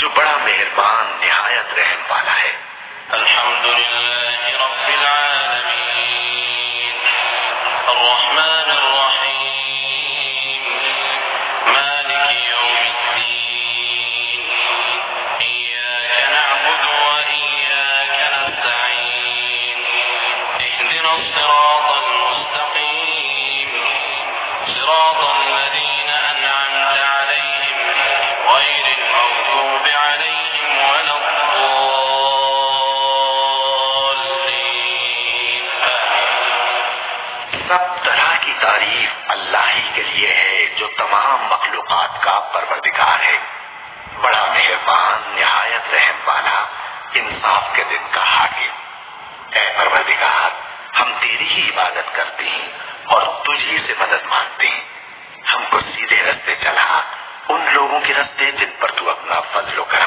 جو بڑا مہربان نہایت رحم والا ہے۔ الحمدللہ رب العالمین الرحمن الرحیم مالک یوم الدین ایاک نعبد وإیاک نستعین اهدنا الصراط المستقیم صراط الذین أنعمت عليهم غير المغضوب عليهم ولا الضالين سب طرح کی تعریف اللہ ہی کے لیے ہے جو تمام مخلوقات کا پروردگار ہے، بڑا مہربان نہایت رحم والا، انصاف کے دن کا حاکم۔ اے پروردگار، ہم تیری ہی عبادت کرتے ہیں اور تجھی سے مدد مانگتے ہیں۔ ہم کو سیدھے رستے چلا، ان لوگوں کے رستے جن پر تو اپنا فضل و کرم